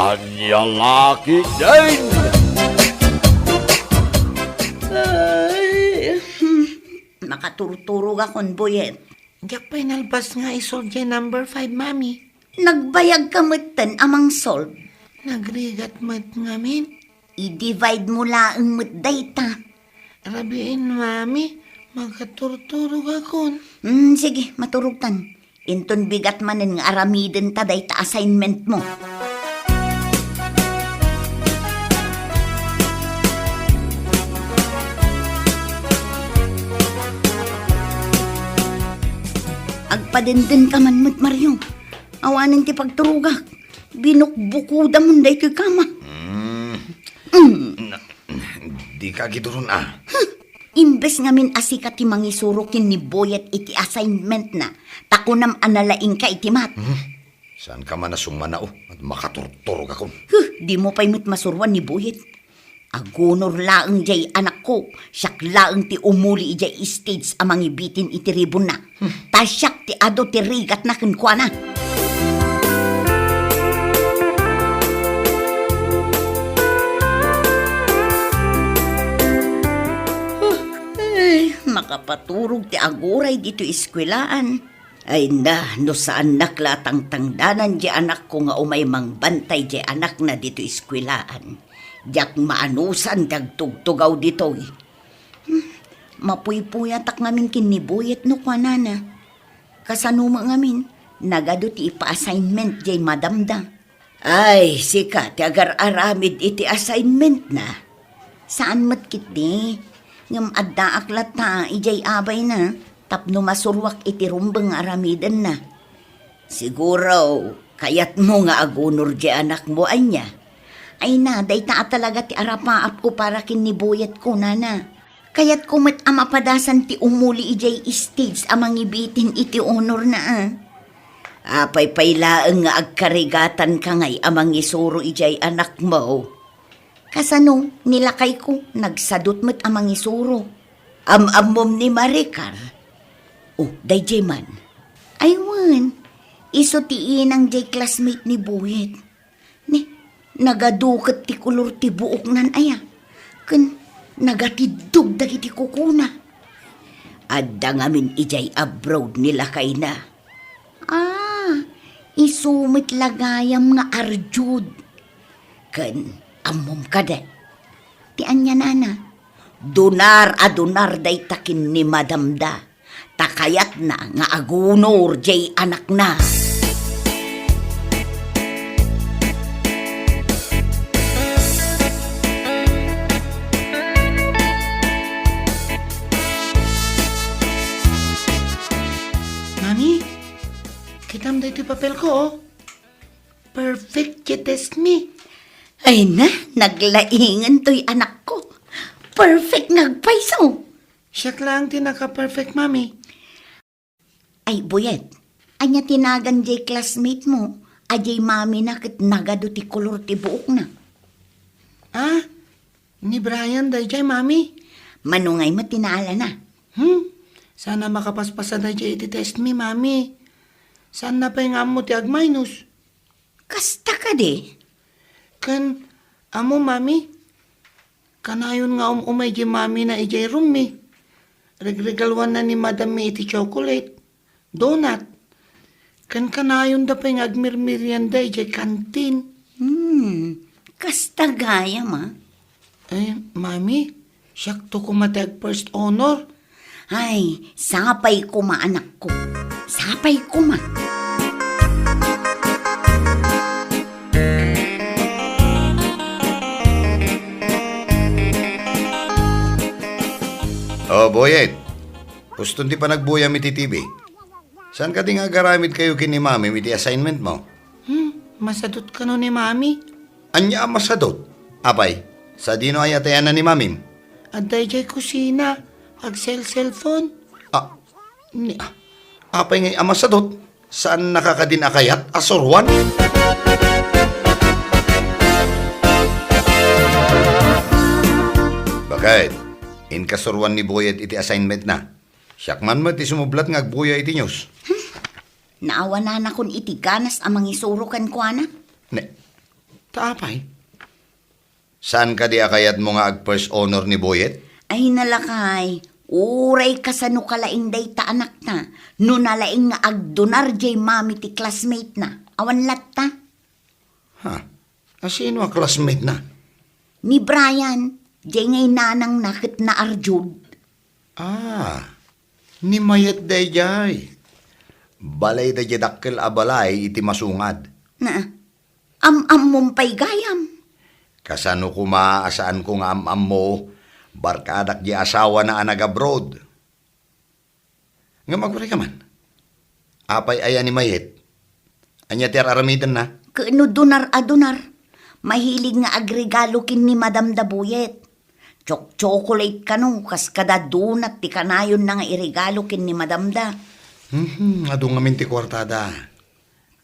Ania La Ketdin. Ay, makaturturog akong buyet. Diyak pa'y nalbas nga isolve dyan number 5, mami. Nagbayag kamutan amang solve. Nagrigat mat ngamin. I-divide mo laang mo't data. Rabiin, mami. Magkaturturog akon. Sige, maturugtan. Inton bigat manin nga aramiden ta dayta assignment mo. Agpadenden ka man mo't Mario. Awanin ti pagturugak. Binukbukuda mo day kay kama. Di ka gituron ah. Imbes ngamin asika ti mangisurukin ni Boyet iti assignment na, takunam analaing ka iti mat. Saan ka man na sumanao at makaturturog ako? Di mo pa'y masurwan ni Boyet. Agunor laang jay anak ko, siyak laang ti umuli ijay stage amang ibitin iti ribon na. Ta siyak ti ado ti rigat na kinkwa na. Makapaturog ti aguray dito iskwelaan. Ay na, no saan naklatang tangdanan di anak ko nga umay mangbantay di anak na dito iskwelaan. Diyak maanusan tagtugtugaw dito eh. Mapuypuyatak ngamin kinibuyet no kwa nana. Kasanuma ngamin, nagado ti ipa-assignment di madamda. Ay, sika, ti agar-aramid iti assignment na. Saan matkit di? Ngam adda aklat ta, ijay abay na, tapno masurwak iti rumbang aramidan na. Siguro, kayat mo nga agunor di anak mo ay niya. Ay na, day ta talaga ti arapaap ko para kinibuyat ko, nana. Kayat kumat amapadasan ti umuli ijay stage amang ibitin iti honor na Apay paylaang nga agkarigatan ka ngay amang isuro ijay anak mo. Kasano, nilakay ko, nagsadot mo't amang isuro. Am-amom ni Maricar. Oh, day jay man. Aywan, iso ti inang jay classmate ni Buyet. Nagadukat ti kulor ti buok nan aya. Kun, nagatidog dagiti kukuna. Adda ngamin ijay abroad nilakay na. Isumit lagayam nga arjud. Kun, amom kada. Ti anya nana. Donar day takin ni madamda. Takayat na nga agunor jay anak na. Mami, kitam da ito papel ko, oh. Perfect you test me. Ay na, naglaingan to'y anak ko. Perfect nagpaiso. Siyak lang tinaka-perfect, mami. Ay, Buyet, anya tinagan jay classmate mo, ajay mami na kat nagado ti kolor ti buok na. Ni Brian day jay, mami. Manungay matinaala na. Sana makapaspasa day jay iti test me, mami. Sana pa yung amo ti ag-minus. Kasta ka de. Kan, amo, mami. Kanayon nga umay jay mami na ijay room me. Regregalwan na ni madam me iti chocolate. Donut. Kan kanayon da pa yung agmirmirian day jay kantin. Kasta gaya ma. Ay, mami, siyak to kumatag first honor. Ay, sapay ko ma anak ko. Sapay ko ma. Oh, Boyet. Gusto di pa nagbuyam iti TV. Saan ka di nga garamit kayo kini mami iti assignment mo? Masadot ka no ni mami. Anya ang masadot? Apay, sa dino ay atayan na ni mamim? Aday jay kusina. Ag-cellphone. Apay ngay ang masadot? Saan nakakadinakayat? Asorwan? Bakit? In kasurwan ni Boyet iti assignment na. Siyak man mo ti sumublat nga agbuya iti news. Naawa na kun iti ganas amang isurukan ko na. Taapay? Saan ka di akayat mo nga ag first honor ni Boyet? Ay nalakay, uray ka sa nukalaing day ta anak na. Nunalaing nga agdonar jay mami ti classmate na. Awan latta. Ha? Sino ang classmate na? Ni Brian, jay ngay nanang nakit na arjud. Ni Mayet day jay. Balay day dakkel abalay iti masungad. Na, am mumpay gayam. Kasano ko maaasaan ko nga am mo, barkadak di asawa na anag-abroad. Nga magpare ka man. Apay aya ni Mayet. Anya ti aramidan na. Kaano donar a donar. Mahilig nga agregalo kin ni Madam Dabuyet. Chocolate ka no, kas kada donut ti kanayon na nga iregalo kin ni Madam Da. Ado nga minti kwartada.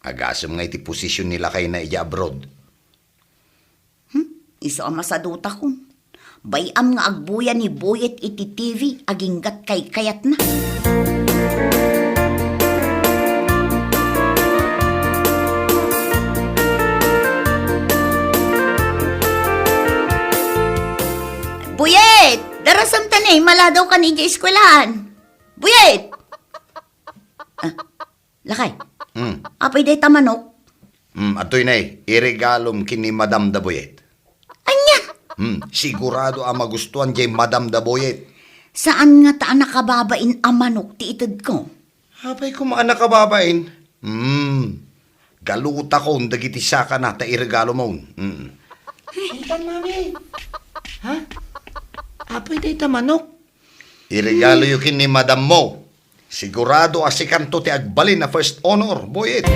Agasam nga iti posisyon nila kay na iya abroad. Iso ang masaduta ko. Bayam nga agbuya ni Boyet iti TV aginggat kay kayat na. Buyet! Darasam tanay, maladaw ka ni eskwelahan. Buyet! Lakay, apay day tamanok. Atoy na iregalom kini Madam Daboyet. Anya? Sigurado ang magustuhan jay Madam Daboyet. Saan nga taan nakababain ang manok ti itad ko? Apay ko maan nakababain. Galuta ko, dagiti saka na, ta iregalo mo. Itan, mami. Ha? Apay day tamanok. Iregalo yukin ni Madam mo. Sigurado asikanto ti agbalin na first honor, Boyet. Ay,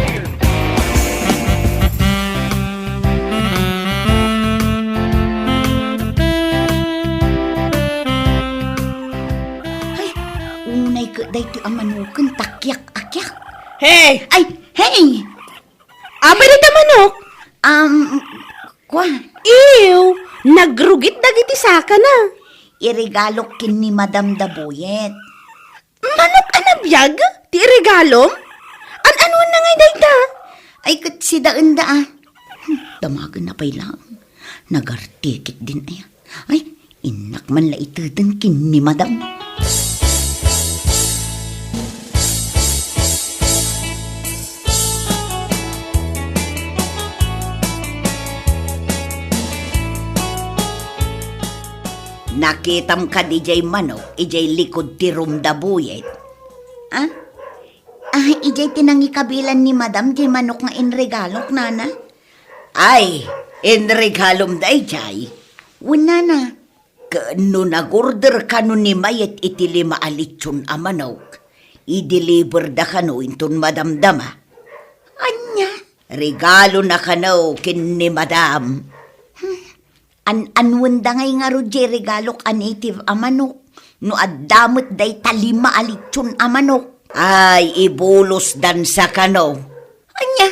unay ka day ti amanukan takyak-akyak. Hey! Ay, hey! Apay na manok? Kwa, Ew! Nagrugit dagiti saka na. iregalo kin ni Madam Dabuyet. Manok anabiyag? Ti regalom? Ano na ngay dayta? Ay, kat si daan da damagan na pa'y lang. Nagartikit din ay. Ay, inak man la itudan kin ni Madam. Nakitam ka di jay manok, ijay likod ti Rumdabuyet. Ijay tinangi kabilan ni Madam jay manok nga inregalok, nana. Ay, inregalom day jay. Wala na. Kano nag-order ka no ni Mayet iti 5 alitsyon a manok. I-deliver da ka no intun Madam Dama. Anya, regalo na ka no kin ni Madam. Anwan da ngay nga Roger regalok a native a manok. No addamot day ta 5 alitsyon a manok. Ay, ibulos dan sa kano. Anya,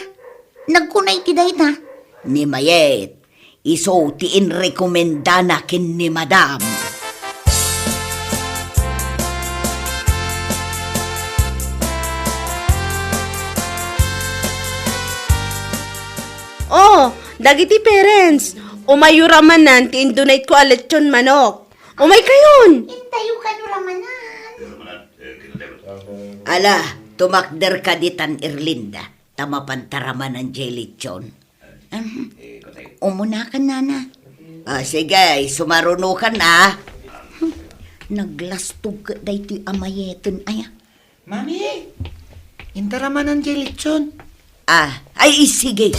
nagkunay ti day na. Ni Mayet, iso ti inrekomenda na kin ni Madam. Oh, dagiti parents. Umayuramanan ti indonate ko aletsyon manok. Umay kayon. Tayo ka no ramanan. Ala, tumakder ka ditan Irlinda. Tamapantaraman ng jelityon. Umuna ka, nana. Sige, sumaruno ka na. Naglastog ka day ti amayeton, aya. Mami, intaraman ng jelitson. Ay, sige.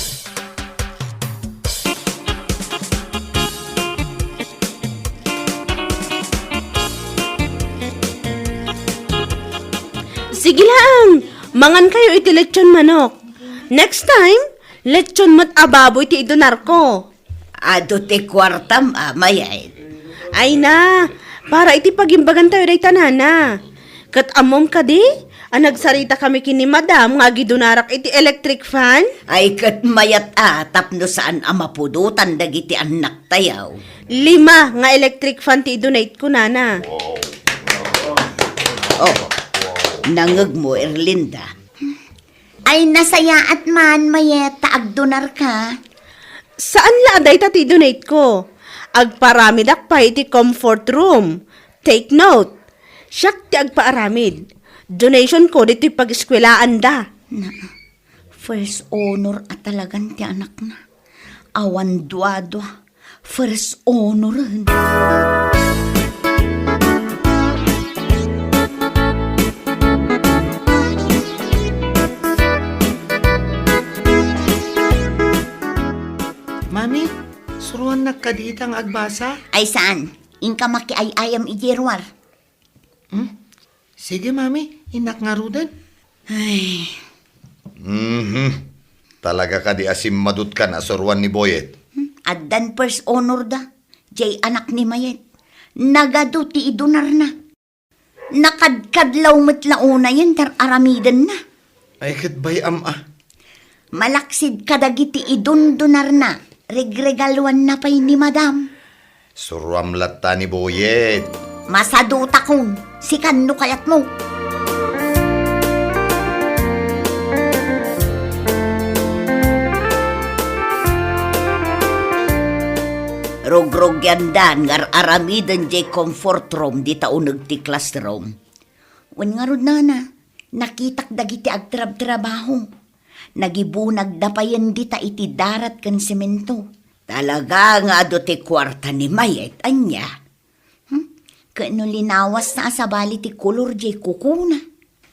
Sige lang. Mangan kayo iti lechon manok. Next time, lechon mat ababoy ti idonar ko. Ado ti kwartam, mayay. Ay na, para iti pagimbagan tayo day tanana. Kat amom ka di, nagsarita kami kini Madam nga gidunarak iti electric fan. Ay, kat mayat tapno saan amapudutan dagiti anak tayaw. 5 nga electric fan ti idonate ko, nana. Nangag mo, Erlinda. Ay, nasaya at man, mayeta, agdonar ka. Saan la aday ti donate ko? Agparamidak pa iti comfort room. Take note. Siyak ti agpaaramid. Donation ko dito pag-eskwelaan da. Na, first honor at talagang ti anak na. Awan dwa-dwa. First honor. Mami, suruan na kaditang agbasa? Ay saan? Inka makiayayam ijerwar. Sige, Mami. Inak nga rudan. Ay, Talaga ka di asim madut ka na sorwan ni Boyet. addan first honor da. Jay anak ni Mayet. Nagado ti idunar na. Nakadkadlaw matlauna yun tar aramidan na. Ay kitbay Malaksid kadagiti idundunar na. Regregaluan na pa'y ni madam. Surwam latta ni Boyet. Masaduta kong, si kanno kayat mo. Rogrog yandan, ngar aramidan jay comfort room, di taunag ti classroom. Wan nga rod nana, nakitak dagiti agtrab-trabaho. Nagibunag dapayan di ta iti darat kan semento. Talaga nga do ti kwarta ni Mayet, anya. Kano linawas na asabali ti kulor jay kukuna.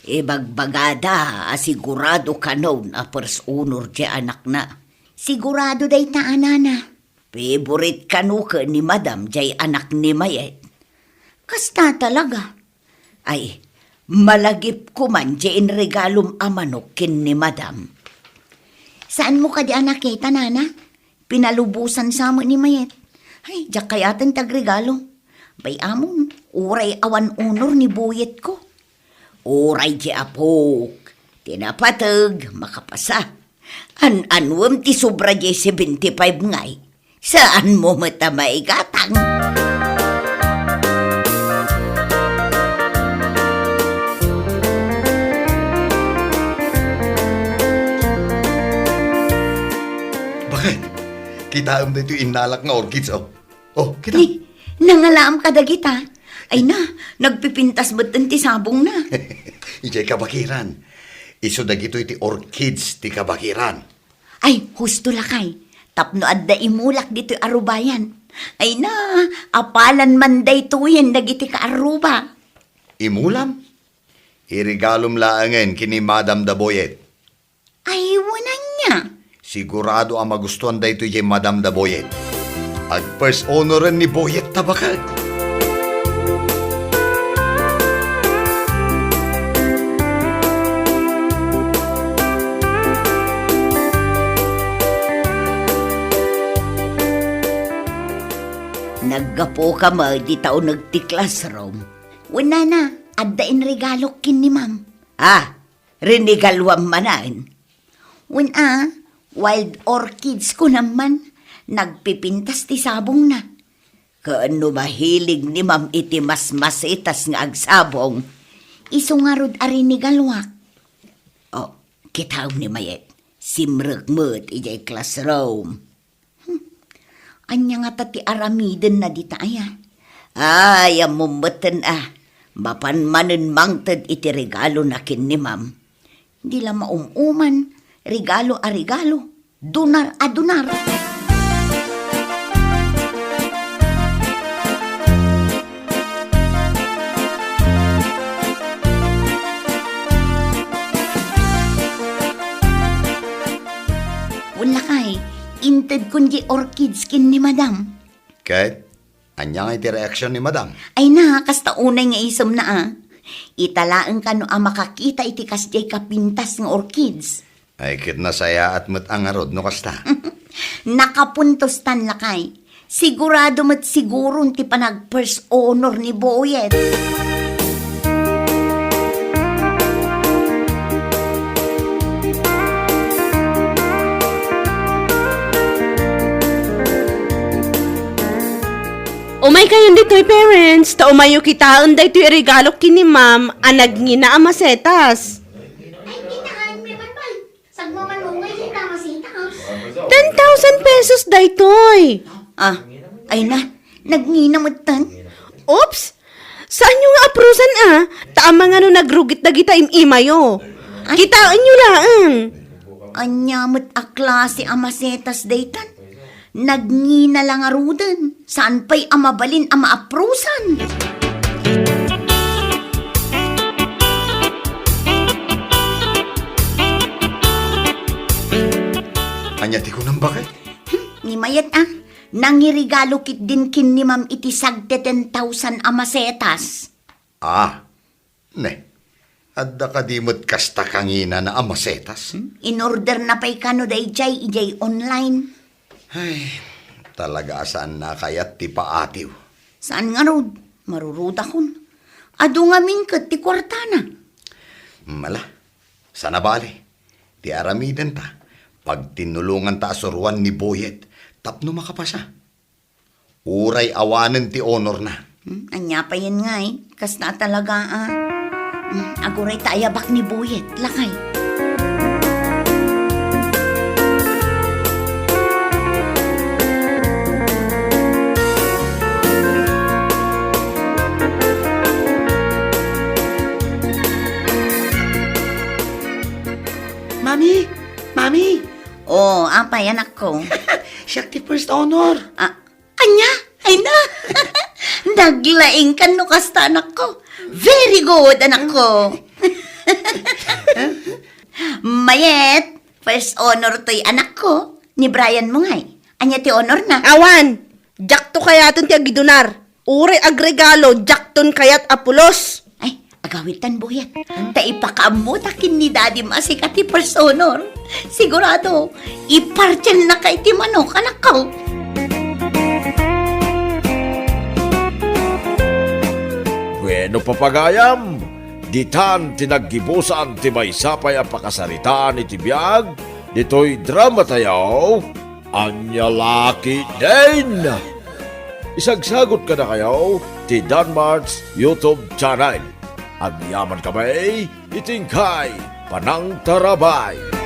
Bagbagada, asigurado kanaw na first honor jay anak na. Sigurado day ta anana. Favorite kanu ka ni madam jay anak ni Mayet. Kasta talaga. Ay, malagip ko man jay in regalom amanok kin ni madam. Saan mo ka di anak kita, nana? Pinalubusan sa mo ni Mayet. Ay, diyak kayatan tagregalo. Bay amon, uray awan unor ni Boyet ko. Uray di apok. Tinapatag, makapasa. An-anwam ti sobra di 75 ngay. Saan mo mata maigatang? Bakit? Kita am dito inalak nga orchids, oh. Oh, kita. Nangalaam ka dagita. Ay na, nagpipintas ba't ti sabong na? Ijay kabakiran. Iso dagito iti orchids ti kabakiran. Ay, husto lakay. Tapno adda imulak dito arubayan. Ay na, apalan man day tuyen dagiti ka aruba. Imulam? Irigalom laangen kini Madam da Boyet. Ay, wanan niya. Sigurado ang magustuhan da ito ijay Madam da Boyet. Ag first honoran ni Boyet tabakag. Naggapo ka ma, di tao nagti classroom. Wala na, addain regalo kin ni ma'am. Rinigalwam manan. Wala, wild orchids ko naman, nagpipintas ti sabong na. Kaano mahilig ni ma'am iti mas masitas nga agsabong. Iso nga rod arinigalwak. Oh, kitaw ni Mayet, simragmut ijay classroom. Anya nga tati aramiden na di taaya. Ay, amumatan mapanmanen mangtad iti regalo na kin ni ma'am. Di lang maumuman, regalo a regalo, donar a donar. Wala kay, inted kundi orchids kin ni madam. Kahit, anya nga iti reaksyon ni Madam. Ay na, kasta unay nga isam na Italaan ka no makakita iti kasjay kapintas ng orchids. Ay kit na saya at matangarod no kasta. Nakapuntos tan lakay. Sigurado mat siguro ti panag first honor ni Boyet. Umay kayon dito'y parents, ta umayo kitaan da ito'y regalo kini ma'am, anag ngina ang masetas. Ay, kinahan mo naman ba? Sag mo manungay kita masitas. 10,000 pesos daytoy. Ah, ay na, nagnginamutan. Oops! Saan nyo nga aprusan Tama nga no nagrugit na kita imayo. Kitaan nyo lang. Anyamot a klase amasetas daytan. Nagngina lang arudan. Saan pa'y amabalin amaaprusan? Anya ti ko nang bakit? Ni mayat nangirigalo kit din kin ni ma'am iti sagte 10,000 amasetas. Ne. Adda ka dimot kasta kangina na amasetas. In order na pa'y kano da ijay online. Ay, talaga saan na kayat ti paatiw. Saan nga rod? Maruruda kun. Ado nga mingkat ti kwartana. Mala, sana bali. Ti aramiden ta. Pag tinulungan ta asuruan ni Boyet, tapno makapasa. Uray awanen ti honor na. Anya pa yan nga kas na talaga aguray taayabak ni Boyet, lakay. Mami, Oh, apay anak ko. siya ti first honor. Anya? Ay na! Naglaing ka no kasta anak ko. Very good, anak ko. Mayet, first honor to'y anak ko. Ni Brian mo nga'y. Anya ti honor na. Awan! Jakto kayaton ti agidonar. Uri agregalo, jakton kayat apulos. Ay, agawitan Boyet. Ta ipakaamutakin ni daddy masika ti first honor. Sigurado, ipartial na kay ti manok, anak ko. Bueno papagayam, ditan tinaggibusan ti may sapay ang pakasaritaan iti biyag, dito'y drama tayaw, Ania La Ketdin. Isagsagot ka na kayo, ti Danmar's YouTube channel. Ang yaman kamay, itingkay, panang tarabay.